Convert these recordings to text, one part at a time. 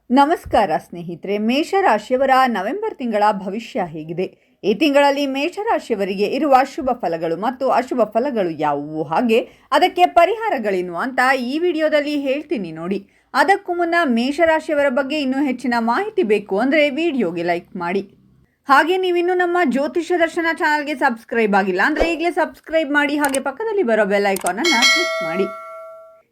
ನಮಸ್ಕಾರ ಸ್ನೇಹಿತರೆ, ಮೇಷರಾಶಿಯವರ ನವೆಂಬರ್ ತಿಂಗಳ ಭವಿಷ್ಯ ಹೇಗಿದೆ? ಈ ತಿಂಗಳಲ್ಲಿ ಮೇಷರಾಶಿಯವರಿಗೆ ಇರುವ ಶುಭ ಫಲಗಳು ಮತ್ತು ಅಶುಭ ಫಲಗಳು ಯಾವುವು, ಹಾಗೆ ಅದಕ್ಕೆ ಪರಿಹಾರಗಳೇನು ಅಂತ ಈ ವಿಡಿಯೋದಲ್ಲಿ ಹೇಳ್ತೀನಿ ನೋಡಿ. ಅದಕ್ಕೂ ಮುನ್ನ ಮೇಷರಾಶಿಯವರ ಬಗ್ಗೆ ಇನ್ನೂ ಹೆಚ್ಚಿನ ಮಾಹಿತಿ ಬೇಕು ಅಂದರೆ ವಿಡಿಯೋಗೆ ಲೈಕ್ ಮಾಡಿ. ಹಾಗೆ ನೀವಿನ್ನೂ ನಮ್ಮ ಜ್ಯೋತಿಷ್ಯ ದರ್ಶನ ಚಾನಲ್ಗೆ ಸಬ್ಸ್ಕ್ರೈಬ್ ಆಗಿಲ್ಲ ಅಂದರೆ ಈಗಲೇ ಸಬ್ಸ್ಕ್ರೈಬ್ ಮಾಡಿ, ಹಾಗೆ ಪಕ್ಕದಲ್ಲಿ ಬರೋ ಬೆಲ್ ಐಕಾನನ್ನು ಕ್ಲಿಕ್ ಮಾಡಿ.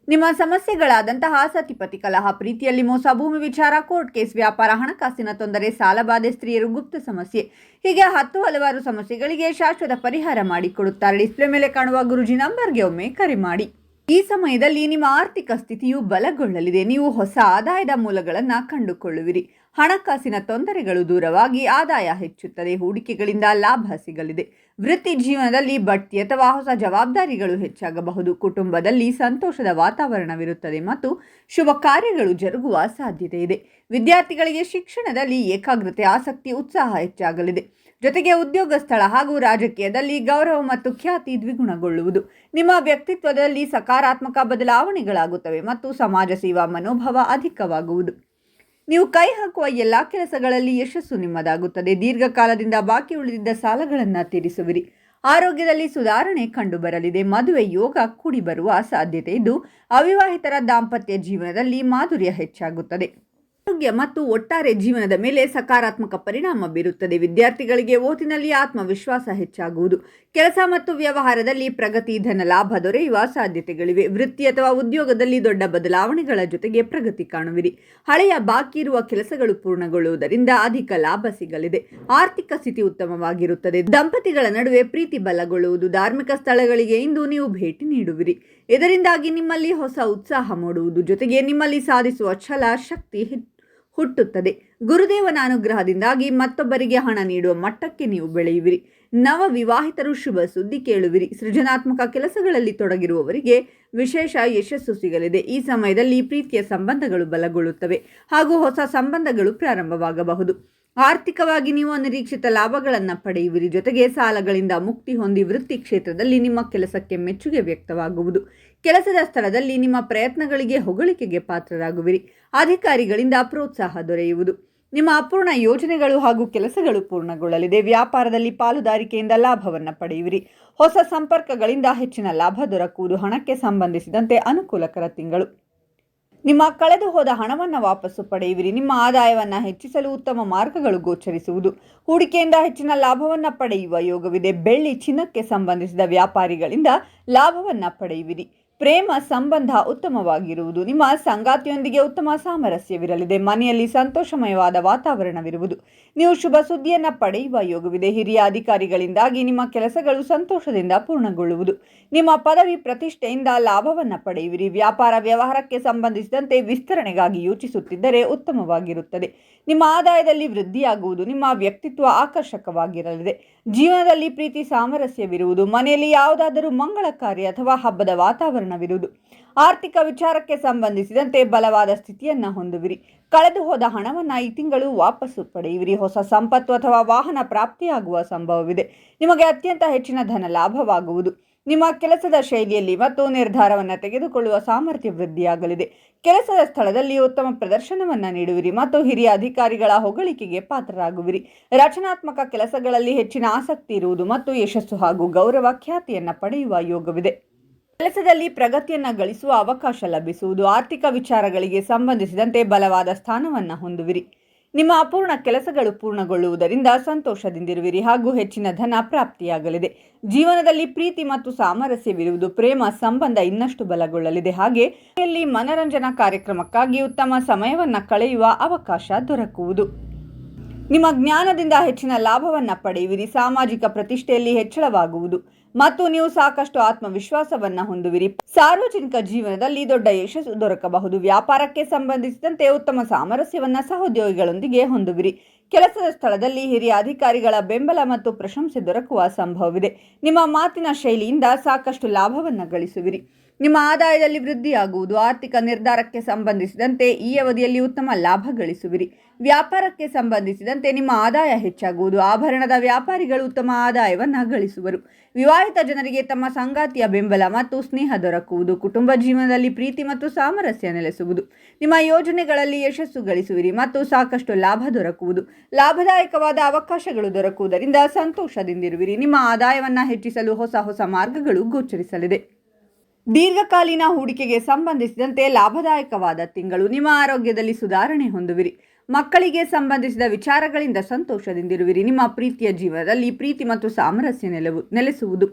ನಿಮ್ಮ ಸಮಸ್ಯೆಗಳಾದಂತಹ ಸತಿಪತಿ ಕಲಹ, ಪ್ರೀತಿಯಲ್ಲಿ ಮೋಸ, ಭೂಮಿ ವಿಚಾರ, ಕೋರ್ಟ್ ಕೇಸ್, ವ್ಯಾಪಾರ, ಹಣಕಾಸಿನ ತೊಂದರೆ, ಸಾಲಬಾಧೆ, ಸ್ತ್ರೀಯರು, ಗುಪ್ತ ಸಮಸ್ಯೆ, ಹೀಗೆ ಹಲವಾರು ಸಮಸ್ಯೆಗಳಿಗೆ ಶಾಶ್ವತ ಪರಿಹಾರ ಮಾಡಿಕೊಡುತ್ತಾರೆ. ಡಿಸ್ಪ್ಲೇ ಮೇಲೆ ಕಾಣುವ ಗುರುಜಿ ನಂಬರ್ಗೆ ಒಮ್ಮೆ ಕರೆ ಮಾಡಿ. ಈ ಸಮಯದಲ್ಲಿ ನಿಮ್ಮ ಆರ್ಥಿಕ ಸ್ಥಿತಿಯು ಬಲಗೊಳ್ಳಲಿದೆ. ನೀವು ಹೊಸ ಆದಾಯದ ಮೂಲಗಳನ್ನು ಕಂಡುಕೊಳ್ಳುವಿರಿ. ಹಣಕಾಸಿನ ತೊಂದರೆಗಳು ದೂರವಾಗಿ ಆದಾಯ ಹೆಚ್ಚುತ್ತದೆ. ಹೂಡಿಕೆಗಳಿಂದ ಲಾಭ ಸಿಗಲಿದೆ. ವೃತ್ತಿ ಜೀವನದಲ್ಲಿ ಬಡ್ತಿ ಅಥವಾ ಹೊಸ ಜವಾಬ್ದಾರಿಗಳು ಹೆಚ್ಚಾಗಬಹುದು. ಕುಟುಂಬದಲ್ಲಿ ಸಂತೋಷದ ವಾತಾವರಣವಿರುತ್ತದೆ ಮತ್ತು ಶುಭ ಕಾರ್ಯಗಳು ಜರುಗುವ ಸಾಧ್ಯತೆ ಇದೆ. ವಿದ್ಯಾರ್ಥಿಗಳಿಗೆ ಶಿಕ್ಷಣದಲ್ಲಿ ಏಕಾಗ್ರತೆ, ಆಸಕ್ತಿ, ಉತ್ಸಾಹ ಹೆಚ್ಚಾಗಲಿದೆ. ಜೊತೆಗೆ ಉದ್ಯೋಗ ಸ್ಥಳ ಹಾಗೂ ರಾಜಕೀಯದಲ್ಲಿ ಗೌರವ ಮತ್ತು ಖ್ಯಾತಿ ದ್ವಿಗುಣಗೊಳ್ಳುವುದು. ನಿಮ್ಮ ವ್ಯಕ್ತಿತ್ವದಲ್ಲಿ ಸಕಾರಾತ್ಮಕ ಬದಲಾವಣೆಗಳಾಗುತ್ತವೆ ಮತ್ತು ಸಮಾಜ ಸೇವಾ ಮನೋಭಾವ ಅಧಿಕವಾಗುವುದು. ನೀವು ಕೈ ಹಾಕುವ ಎಲ್ಲ ಕೆಲಸಗಳಲ್ಲಿ ಯಶಸ್ಸು ನಿಮ್ಮದಾಗುತ್ತದೆ. ದೀರ್ಘಕಾಲದಿಂದ ಬಾಕಿ ಉಳಿದಿದ್ದ ಸಾಲಗಳನ್ನು ತೀರಿಸುವಿರಿ. ಆರೋಗ್ಯದಲ್ಲಿ ಸುಧಾರಣೆ ಕಂಡುಬರಲಿದೆ. ಮದುವೆ ಯೋಗ ಕೂಡಿ ಬರುವ ಸಾಧ್ಯತೆ ಇದ್ದು, ಅವಿವಾಹಿತರ ದಾಂಪತ್ಯ ಜೀವನದಲ್ಲಿ ಮಾಧುರ್ಯ ಹೆಚ್ಚಾಗುತ್ತದೆ. ಆರೋಗ್ಯ ಮತ್ತು ಒಟ್ಟಾರೆ ಜೀವನದ ಮೇಲೆ ಸಕಾರಾತ್ಮಕ ಪರಿಣಾಮ ಬೀರುತ್ತದೆ. ವಿದ್ಯಾರ್ಥಿಗಳಿಗೆ ಓದಿನಲ್ಲಿ ಆತ್ಮವಿಶ್ವಾಸ ಹೆಚ್ಚಾಗುವುದು. ಕೆಲಸ ಮತ್ತು ವ್ಯವಹಾರದಲ್ಲಿ ಪ್ರಗತಿ, ಧನ ಲಾಭ ದೊರೆಯುವ ಸಾಧ್ಯತೆಗಳಿವೆ. ವೃತ್ತಿ ಅಥವಾ ಉದ್ಯೋಗದಲ್ಲಿ ದೊಡ್ಡ ಬದಲಾವಣೆಗಳ ಜೊತೆಗೆ ಪ್ರಗತಿ ಕಾಣುವಿರಿ. ಹಳೆಯ ಬಾಕಿ ಇರುವ ಕೆಲಸಗಳು ಪೂರ್ಣಗೊಳ್ಳುವುದರಿಂದ ಅಧಿಕ ಲಾಭ ಸಿಗಲಿದೆ. ಆರ್ಥಿಕ ಸ್ಥಿತಿ ಉತ್ತಮವಾಗಿರುತ್ತದೆ. ದಂಪತಿಗಳ ನಡುವೆ ಪ್ರೀತಿ ಬಲಗೊಳ್ಳುವುದು. ಧಾರ್ಮಿಕ ಸ್ಥಳಗಳಿಗೆ ಇಂದು ನೀವು ಭೇಟಿ ನೀಡುವಿರಿ. ಇದರಿಂದಾಗಿ ನಿಮ್ಮಲ್ಲಿ ಹೊಸ ಉತ್ಸಾಹ ಮೂಡುವುದು. ಜೊತೆಗೆ ನಿಮ್ಮಲ್ಲಿ ಸಾಧಿಸುವ ಛಲ, ಶಕ್ತಿ ಹುಟ್ಟುತ್ತದೆ. ಗುರುದೇವನ ಅನುಗ್ರಹದಿಂದಾಗಿ ಮತ್ತೊಬ್ಬರಿಗೆ ಹಣ ನೀಡುವ ಮಟ್ಟಕ್ಕೆ ನೀವು ಬೆಳೆಯುವಿರಿ. ನವ ವಿವಾಹಿತರು ಶುಭ ಸುದ್ದಿ ಕೇಳುವಿರಿ. ಸೃಜನಾತ್ಮಕ ಕೆಲಸಗಳಲ್ಲಿ ತೊಡಗಿರುವವರಿಗೆ ವಿಶೇಷ ಯಶಸ್ಸು ಸಿಗಲಿದೆ. ಈ ಸಮಯದಲ್ಲಿ ಪ್ರೀತಿಯ ಸಂಬಂಧಗಳು ಬಲಗೊಳ್ಳುತ್ತವೆ ಹಾಗೂ ಹೊಸ ಸಂಬಂಧಗಳು ಪ್ರಾರಂಭವಾಗಬಹುದು. ಆರ್ಥಿಕವಾಗಿ ನೀವು ಅನಿರೀಕ್ಷಿತ ಲಾಭಗಳನ್ನು ಪಡೆಯುವಿರಿ. ಜೊತೆಗೆ ಸಾಲಗಳಿಂದ ಮುಕ್ತಿ ಹೊಂದಿ ವೃತ್ತಿ ಕ್ಷೇತ್ರದಲ್ಲಿ ನಿಮ್ಮ ಕೆಲಸಕ್ಕೆ ಮೆಚ್ಚುಗೆ ವ್ಯಕ್ತವಾಗುವುದು. ಕೆಲಸದ ಸ್ಥಳದಲ್ಲಿ ನಿಮ್ಮ ಪ್ರಯತ್ನಗಳಿಗೆ ಹೊಗಳಿಕೆಗೆ ಪಾತ್ರರಾಗುವಿರಿ. ಅಧಿಕಾರಿಗಳಿಂದ ಪ್ರೋತ್ಸಾಹ ದೊರೆಯುವುದು. ನಿಮ್ಮ ಅಪೂರ್ಣ ಯೋಜನೆಗಳು ಹಾಗೂ ಕೆಲಸಗಳು ಪೂರ್ಣಗೊಳ್ಳಲಿದೆ. ವ್ಯಾಪಾರದಲ್ಲಿ ಪಾಲುದಾರಿಕೆಯಿಂದ ಲಾಭವನ್ನು ಪಡೆಯುವಿರಿ. ಹೊಸ ಸಂಪರ್ಕಗಳಿಂದ ಹೆಚ್ಚಿನ ಲಾಭ ದೊರಕುವುದು. ಹಣಕ್ಕೆ ಸಂಬಂಧಿಸಿದಂತೆ ಅನುಕೂಲಕರ ತಿಂಗಳು. ನಿಮ್ಮ ಕಳೆದು ಹೋದ ಹಣವನ್ನು ವಾಪಸ್ಸು ಪಡೆಯುವಿರಿ. ನಿಮ್ಮ ಆದಾಯವನ್ನು ಹೆಚ್ಚಿಸಲು ಉತ್ತಮ ಮಾರ್ಗಗಳು ಗೋಚರಿಸುವುದು. ಹೂಡಿಕೆಯಿಂದ ಹೆಚ್ಚಿನ ಲಾಭವನ್ನು ಪಡೆಯುವ ಯೋಗವಿದೆ. ಬೆಳ್ಳಿ, ಚಿನ್ನಕ್ಕೆ ಸಂಬಂಧಿಸಿದ ವ್ಯಾಪಾರಿಗಳಿಂದ ಲಾಭವನ್ನು ಪಡೆಯುವಿರಿ. ಪ್ರೇಮ ಸಂಬಂಧ ಉತ್ತಮವಾಗಿರುವುದು. ನಿಮ್ಮ ಸಂಗಾತಿಯೊಂದಿಗೆ ಉತ್ತಮ ಸಾಮರಸ್ಯವಿರಲಿದೆ. ಮನೆಯಲ್ಲಿ ಸಂತೋಷಮಯವಾದ ವಾತಾವರಣವಿರುವುದು. ನೀವು ಶುಭ ಸುದ್ದಿಯನ್ನು ಪಡೆಯುವ ಯೋಗವಿದೆ. ಹಿರಿಯ ಅಧಿಕಾರಿಗಳಿಂದಾಗಿ ನಿಮ್ಮ ಕೆಲಸಗಳು ಸಂತೋಷದಿಂದ ಪೂರ್ಣಗೊಳ್ಳುವುದು. ನಿಮ್ಮ ಪದವಿ ಪ್ರತಿಷ್ಠೆಯಿಂದ ಲಾಭವನ್ನು ಪಡೆಯುವಿರಿ. ವ್ಯಾಪಾರ ವ್ಯವಹಾರಕ್ಕೆ ಸಂಬಂಧಿಸಿದಂತೆ ವಿಸ್ತರಣೆಗಾಗಿ ಯೋಚಿಸುತ್ತಿದ್ದರೆ ಉತ್ತಮವಾಗಿರುತ್ತದೆ. ನಿಮ್ಮ ಆದಾಯದಲ್ಲಿ ವೃದ್ಧಿಯಾಗುವುದು. ನಿಮ್ಮ ವ್ಯಕ್ತಿತ್ವ ಆಕರ್ಷಕವಾಗಿರಲಿದೆ. ಜೀವನದಲ್ಲಿ ಪ್ರೀತಿ ಸಾಮರಸ್ಯವಿರುವುದು. ಮನೆಯಲ್ಲಿ ಯಾವುದಾದರೂ ಮಂಗಳ ಕಾರ್ಯ ಅಥವಾ ಹಬ್ಬದ ವಾತಾವರಣವಿರುವುದು. ಆರ್ಥಿಕ ವಿಚಾರಕ್ಕೆ ಸಂಬಂಧಿಸಿದಂತೆ ಬಲವಾದ ಸ್ಥಿತಿಯನ್ನು ಹೊಂದುವಿರಿ. ಕಳೆದು ಹೋದ ಹಣವನ್ನು ಈ ತಿಂಗಳು ವಾಪಸ್ಸು ಪಡೆಯುವಿರಿ. ಹೊಸ ಸಂಪತ್ತು ಅಥವಾ ವಾಹನ ಪ್ರಾಪ್ತಿಯಾಗುವ ಸಂಭವವಿದೆ. ನಿಮಗೆ ಅತ್ಯಂತ ಹೆಚ್ಚಿನ ಧನ ಲಾಭವಾಗುವುದು. ನಿಮ್ಮ ಕೆಲಸದ ಶೈಲಿಯಲ್ಲಿ ಮತ್ತು ನಿರ್ಧಾರವನ್ನು ತೆಗೆದುಕೊಳ್ಳುವ ಸಾಮರ್ಥ್ಯ ವೃದ್ಧಿಯಾಗಲಿದೆ. ಕೆಲಸದ ಸ್ಥಳದಲ್ಲಿ ಉತ್ತಮ ಪ್ರದರ್ಶನವನ್ನು ನೀಡುವಿರಿ ಮತ್ತು ಹಿರಿಯ ಅಧಿಕಾರಿಗಳ ಹೊಗಳಿಕೆಗೆ ಪಾತ್ರರಾಗುವಿರಿ. ರಚನಾತ್ಮಕ ಕೆಲಸಗಳಲ್ಲಿ ಹೆಚ್ಚಿನ ಆಸಕ್ತಿ ಇರುವುದು ಮತ್ತು ಯಶಸ್ಸು ಹಾಗೂ ಗೌರವ, ಖ್ಯಾತಿಯನ್ನು ಪಡೆಯುವ ಯೋಗವಿದೆ. ಕೆಲಸದಲ್ಲಿ ಪ್ರಗತಿಯನ್ನು ಗಳಿಸುವ ಅವಕಾಶ ಲಭಿಸುವುದು. ಆರ್ಥಿಕ ವಿಚಾರಗಳಿಗೆ ಸಂಬಂಧಿಸಿದಂತೆ ಬಲವಾದ ಸ್ಥಾನವನ್ನು ಹೊಂದುವಿರಿ. ನಿಮ್ಮ ಅಪೂರ್ಣ ಕೆಲಸಗಳು ಪೂರ್ಣಗೊಳ್ಳುವುದರಿಂದ ಸಂತೋಷದಿಂದಿರುವಿರಿ ಹಾಗೂ ಹೆಚ್ಚಿನ ಧನ ಪ್ರಾಪ್ತಿಯಾಗಲಿದೆ. ಜೀವನದಲ್ಲಿ ಪ್ರೀತಿ ಮತ್ತು ಸಾಮರಸ್ಯವಿರುವುದು. ಪ್ರೇಮ ಸಂಬಂಧ ಇನ್ನಷ್ಟು ಬಲಗೊಳ್ಳಲಿದೆ. ಹಾಗೆ ಮನರಂಜನಾ ಕಾರ್ಯಕ್ರಮಕ್ಕಾಗಿ ಉತ್ತಮ ಸಮಯವನ್ನು ಕಳೆಯುವ ಅವಕಾಶ ದೊರಕುವುದು. ನಿಮ್ಮ ಜ್ಞಾನದಿಂದ ಹೆಚ್ಚಿನ ಲಾಭವನ್ನು ಪಡೆಯುವಿರಿ. ಸಾಮಾಜಿಕ ಪ್ರತಿಷ್ಠೆಯಲ್ಲಿ ಹೆಚ್ಚಳವಾಗುವುದು ಮತ್ತು ನೀವು ಸಾಕಷ್ಟು ಆತ್ಮವಿಶ್ವಾಸವನ್ನು ಹೊಂದುವಿರಿ. ಸಾರ್ವಜನಿಕ ಜೀವನದಲ್ಲಿ ದೊಡ್ಡ ಯಶಸ್ಸು ದೊರಕಬಹುದು. ವ್ಯಾಪಾರಕ್ಕೆ ಸಂಬಂಧಿಸಿದಂತೆ ಉತ್ತಮ ಸಾಮರಸ್ಯವನ್ನು ಸಹೋದ್ಯೋಗಿಗಳೊಂದಿಗೆ ಹೊಂದುವಿರಿ. ಕೆಲಸದ ಸ್ಥಳದಲ್ಲಿ ಹಿರಿಯ ಅಧಿಕಾರಿಗಳ ಬೆಂಬಲ ಮತ್ತು ಪ್ರಶಂಸೆ ದೊರಕುವ ಸಂಭವವಿದೆ. ನಿಮ್ಮ ಮಾತಿನ ಶೈಲಿಯಿಂದ ಸಾಕಷ್ಟು ಲಾಭವನ್ನು ಗಳಿಸುವಿರಿ. ನಿಮ್ಮ ಆದಾಯದಲ್ಲಿ ವೃದ್ಧಿಯಾಗುವುದು. ಆರ್ಥಿಕ ನಿರ್ಧಾರಕ್ಕೆ ಸಂಬಂಧಿಸಿದಂತೆ ಈ ಅವಧಿಯಲ್ಲಿ ಉತ್ತಮ ಲಾಭ ಗಳಿಸುವಿರಿ. ವ್ಯಾಪಾರಕ್ಕೆ ಸಂಬಂಧಿಸಿದಂತೆ ನಿಮ್ಮ ಆದಾಯ ಹೆಚ್ಚಾಗುವುದು. ಆಭರಣದ ವ್ಯಾಪಾರಿಗಳು ಉತ್ತಮ ಆದಾಯವನ್ನು ಗಳಿಸುವರು. ವಿವಾಹಿತ ಜನರಿಗೆ ತಮ್ಮ ಸಂಗಾತಿಯ ಬೆಂಬಲ ಮತ್ತು ಸ್ನೇಹ ದೊರಕುವುದು. ಕುಟುಂಬ ಜೀವನದಲ್ಲಿ ಪ್ರೀತಿ ಮತ್ತು ಸಾಮರಸ್ಯ ನೆಲೆಸುವುದು. ನಿಮ್ಮ ಯೋಜನೆಗಳಲ್ಲಿ ಯಶಸ್ಸು ಗಳಿಸುವಿರಿ ಮತ್ತು ಸಾಕಷ್ಟು ಲಾಭ ದೊರಕುವುದು. ಲಾಭದಾಯಕವಾದ ಅವಕಾಶಗಳು ದೊರಕುವುದರಿಂದ ಸಂತೋಷದಿಂದಿರುವಿರಿ. ನಿಮ್ಮ ಆದಾಯವನ್ನು ಹೆಚ್ಚಿಸಲು ಹೊಸ ಮಾರ್ಗಗಳು ಗೋಚರಿಸಲಿದೆ. ದೀರ್ಘಕಾಲೀನ ಹೂಡಿಕೆಗೆ ಸಂಬಂಧಿಸಿದಂತೆ ಲಾಭದಾಯಕವಾದ ತಿಂಗಳು. ನಿಮ್ಮ ಆರೋಗ್ಯದಲ್ಲಿ ಸುಧಾರಣೆ ಹೊಂದುವಿರಿ. ಮಕ್ಕಳಿಗೆ ಸಂಬಂಧಿಸಿದ ವಿಚಾರಗಳಿಂದ ಸಂತೋಷದಿಂದಿರುವಿರಿ. ನಿಮ್ಮ ಪ್ರೀತಿಯ ಜೀವನದಲ್ಲಿ ಪ್ರೀತಿ ಮತ್ತು ಸಾಮರಸ್ಯ ನೆಲೆಸುವುದು.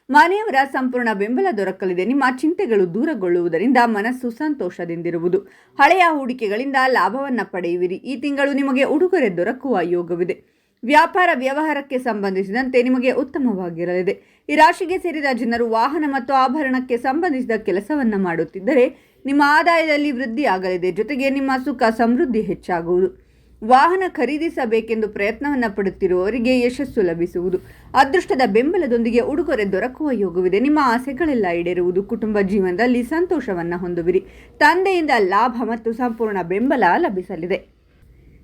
ಮನೆಯವರ ಸಂಪೂರ್ಣ ಬೆಂಬಲ ದೊರಕಲಿದೆ. ನಿಮ್ಮ ಚಿಂತೆಗಳು ದೂರಗೊಳ್ಳುವುದರಿಂದ ಮನಸ್ಸು ಸಂತೋಷದಿಂದಿರುವುದು. ಹಳೆಯ ಹೂಡಿಕೆಗಳಿಂದ ಲಾಭವನ್ನು ಪಡೆಯುವಿರಿ. ಈ ತಿಂಗಳು ನಿಮಗೆ ಉಡುಗೊರೆ ದೊರಕುವ ಯೋಗವಿದೆ. ವ್ಯಾಪಾರ ವ್ಯವಹಾರಕ್ಕೆ ಸಂಬಂಧಿಸಿದಂತೆ ನಿಮಗೆ ಉತ್ತಮವಾಗಿರಲಿದೆ. ಈ ರಾಶಿಗೆ ಸೇರಿದ ಜನರು ವಾಹನ ಮತ್ತು ಆಭರಣಕ್ಕೆ ಸಂಬಂಧಿಸಿದ ಕೆಲಸವನ್ನು ಮಾಡುತ್ತಿದ್ದರೆ ನಿಮ್ಮ ಆದಾಯದಲ್ಲಿ ವೃದ್ಧಿಯಾಗಲಿದೆ. ಜೊತೆಗೆ ನಿಮ್ಮ ಸುಖ ಸಮೃದ್ಧಿ ಹೆಚ್ಚಾಗುವುದು. ವಾಹನ ಖರೀದಿಸಬೇಕೆಂದು ಪ್ರಯತ್ನವನ್ನು ಪಡುತ್ತಿರುವವರಿಗೆ ಯಶಸ್ಸು ಲಭಿಸುವುದು. ಅದೃಷ್ಟದ ಬೆಂಬಲದೊಂದಿಗೆ ಉಡುಗೊರೆ ದೊರಕುವ ಯೋಗವಿದೆ. ನಿಮ್ಮ ಆಸೆಗಳೆಲ್ಲ ಈಡೇರುವುದು. ಕುಟುಂಬ ಜೀವನದಲ್ಲಿ ಸಂತೋಷವನ್ನು ಹೊಂದುವಿರಿ. ತಂದೆಯಿಂದ ಲಾಭ ಮತ್ತು ಸಂಪೂರ್ಣ ಬೆಂಬಲ ಲಭಿಸಲಿದೆ.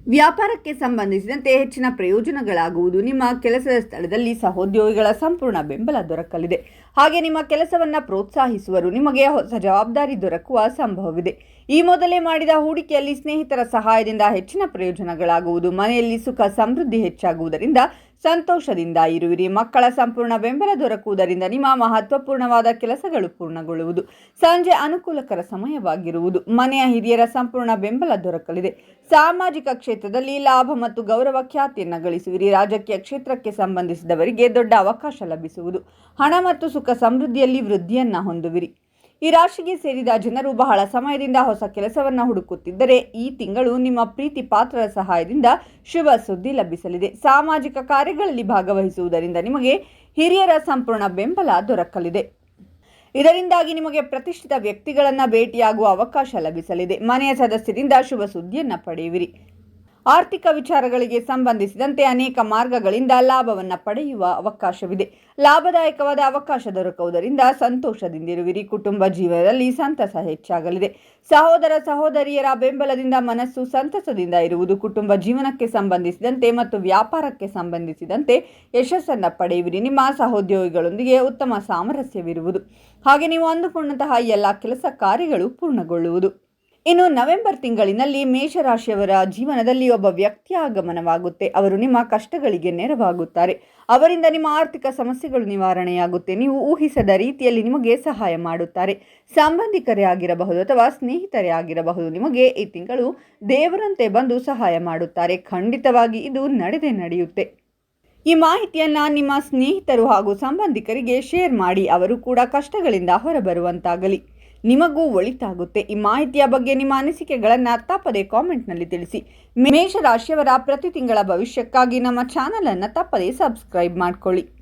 ವ್ಯಾಪಾರಕ್ಕೆ ಸಂಬಂಧಿಸಿದಂತೆ ಹೆಚ್ಚಿನ ಪ್ರಯೋಜನಗಳಾಗುವುದು. ನಿಮ್ಮ ಕೆಲಸದ ಸ್ಥಳದಲ್ಲಿ ಸಹೋದ್ಯೋಗಿಗಳ ಸಂಪೂರ್ಣ ಬೆಂಬಲ ದೊರಕಲಿದೆ. ಹಾಗೆ ನಿಮ್ಮ ಕೆಲಸವನ್ನು ಪ್ರೋತ್ಸಾಹಿಸುವರು. ನಿಮಗೆ ಹೊಸ ಜವಾಬ್ದಾರಿ ದೊರಕುವ ಸಂಭವವಿದೆ. ಈ ಮೊದಲೇ ಮಾಡಿದ ಹೂಡಿಕೆಯಲ್ಲಿ ಸ್ನೇಹಿತರ ಸಹಾಯದಿಂದ ಹೆಚ್ಚಿನ ಪ್ರಯೋಜನಗಳಾಗುವುದು. ಮನೆಯಲ್ಲಿ ಸುಖ ಸಮೃದ್ಧಿ ಹೆಚ್ಚಾಗುವುದರಿಂದ ಸಂತೋಷದಿಂದ ಇರುವಿರಿ. ಮಕ್ಕಳ ಸಂಪೂರ್ಣ ಬೆಂಬಲ ದೊರಕುವುದರಿಂದ ನಿಮ್ಮ ಮಹತ್ವಪೂರ್ಣವಾದ ಕೆಲಸಗಳು ಪೂರ್ಣಗೊಳ್ಳುವುದು. ಸಂಜೆ ಅನುಕೂಲಕರ ಸಮಯವಾಗಿರುವುದು. ಮನೆಯ ಹಿರಿಯರ ಸಂಪೂರ್ಣ ಬೆಂಬಲ ದೊರಕಲಿದೆ. ಸಾಮಾಜಿಕ ಕ್ಷೇತ್ರದಲ್ಲಿ ಲಾಭ ಮತ್ತು ಗೌರವ ಖ್ಯಾತಿಯನ್ನು ಗಳಿಸುವಿರಿ. ರಾಜಕೀಯ ಕ್ಷೇತ್ರಕ್ಕೆ ಸಂಬಂಧಿಸಿದವರಿಗೆ ದೊಡ್ಡ ಅವಕಾಶ ಲಭಿಸುವುದು. ಹಣ ಮತ್ತು ಸುಖ ಸಮೃದ್ಧಿಯಲ್ಲಿ ವೃದ್ಧಿಯನ್ನು ಹೊಂದುವಿರಿ. ಈ ರಾಶಿಗೆ ಸೇರಿದ ಜನರು ಬಹಳ ಸಮಯದಿಂದ ಹೊಸ ಕೆಲಸವನ್ನು ಹುಡುಕುತ್ತಿದ್ದರೆ ಈ ತಿಂಗಳು ನಿಮ್ಮ ಪ್ರೀತಿ ಪಾತ್ರರ ಸಹಾಯದಿಂದ ಶುಭ ಸುದ್ದಿ ಲಭಿಸಲಿದೆ. ಸಾಮಾಜಿಕ ಕಾರ್ಯಗಳಲ್ಲಿ ಭಾಗವಹಿಸುವುದರಿಂದ ನಿಮಗೆ ಹಿರಿಯರ ಸಂಪೂರ್ಣ ಬೆಂಬಲ ದೊರಕಲಿದೆ. ಇದರಿಂದಾಗಿ ನಿಮಗೆ ಪ್ರತಿಷ್ಠಿತ ವ್ಯಕ್ತಿಗಳನ್ನು ಭೇಟಿಯಾಗುವ ಅವಕಾಶ ಲಭಿಸಲಿದೆ. ಮನೆಯ ಸದಸ್ಯರಿಂದ ಶುಭ ಸುದ್ದಿಯನ್ನು ಪಡೆಯುವಿರಿ. ಆರ್ಥಿಕ ವಿಚಾರಗಳಿಗೆ ಸಂಬಂಧಿಸಿದಂತೆ ಅನೇಕ ಮಾರ್ಗಗಳಿಂದ ಲಾಭವನ್ನು ಪಡೆಯುವ ಅವಕಾಶವಿದೆ. ಲಾಭದಾಯಕವಾದ ಅವಕಾಶ ದೊರಕುವುದರಿಂದ ಸಂತೋಷದಿಂದಿರುವಿರಿ. ಕುಟುಂಬ ಜೀವನದಲ್ಲಿ ಸಂತಸ ಹೆಚ್ಚಾಗಲಿದೆ. ಸಹೋದರ ಸಹೋದರಿಯರ ಬೆಂಬಲದಿಂದ ಮನಸ್ಸು ಸಂತಸದಿಂದ ಇರುವುದು. ಕುಟುಂಬ ಜೀವನಕ್ಕೆ ಸಂಬಂಧಿಸಿದಂತೆ ಮತ್ತು ವ್ಯಾಪಾರಕ್ಕೆ ಸಂಬಂಧಿಸಿದಂತೆ ಯಶಸ್ಸನ್ನು ಪಡೆಯುವಿರಿ. ನಿಮ್ಮ ಸಹೋದ್ಯೋಗಿಗಳೊಂದಿಗೆ ಉತ್ತಮ ಸಾಮರಸ್ಯವಿರುವುದು. ಹಾಗೆ ನೀವು ಅಂದುಕೊಂಡಂತಹ ಎಲ್ಲ ಕೆಲಸ ಕಾರ್ಯಗಳು ಪೂರ್ಣಗೊಳ್ಳುವುದು. ಇನ್ನು ನವೆಂಬರ್ ತಿಂಗಳಿನಲ್ಲಿ ಮೇಷರಾಶಿಯವರ ಜೀವನದಲ್ಲಿ ಒಬ್ಬ ವ್ಯಕ್ತಿಯ ಆಗಮನವಾಗುತ್ತೆ. ಅವರು ನಿಮ್ಮ ಕಷ್ಟಗಳಿಗೆ ನೆರವಾಗುತ್ತಾರೆ. ಅವರಿಂದ ನಿಮ್ಮ ಆರ್ಥಿಕ ಸಮಸ್ಯೆಗಳು ನಿವಾರಣೆಯಾಗುತ್ತೆ. ನೀವು ಊಹಿಸದ ರೀತಿಯಲ್ಲಿ ನಿಮಗೆ ಸಹಾಯ ಮಾಡುತ್ತಾರೆ. ಸಂಬಂಧಿಕರೇ ಆಗಿರಬಹುದು ಅಥವಾ ಸ್ನೇಹಿತರೇ ಆಗಿರಬಹುದು. ನಿಮಗೆ ಈ ತಿಂಗಳು ದೇವರಂತೆ ಬಂದು ಸಹಾಯ ಮಾಡುತ್ತಾರೆ. ಖಂಡಿತವಾಗಿ ಇದು ನಡೆಯುತ್ತೆ. ಈ ಮಾಹಿತಿಯನ್ನು ನಿಮ್ಮ ಸ್ನೇಹಿತರು ಹಾಗೂ ಸಂಬಂಧಿಕರಿಗೆ ಶೇರ್ ಮಾಡಿ. ಅವರು ಕೂಡ ಕಷ್ಟಗಳಿಂದ ಹೊರಬರುವಂತಾಗಲಿ. ನಿಮಗೂ ಒಳಿತಾಗುತ್ತೆ. ಈ ಮಾಹಿತಿಯ ಬಗ್ಗೆ ನಿಮ್ಮ ಅನಿಸಿಕೆಗಳನ್ನು ತಪ್ಪದೆ ಕಾಮೆಂಟ್ನಲ್ಲಿ ತಿಳಿಸಿ. ಮೇಷರಾಶಿಯವರ ಪ್ರತಿ ತಿಂಗಳ ಭವಿಷ್ಯಕ್ಕಾಗಿ ನಮ್ಮ ಚಾನಲನ್ನು ತಪ್ಪದೆ ಸಬ್ಸ್ಕ್ರೈಬ್ ಮಾಡಿಕೊಳ್ಳಿ.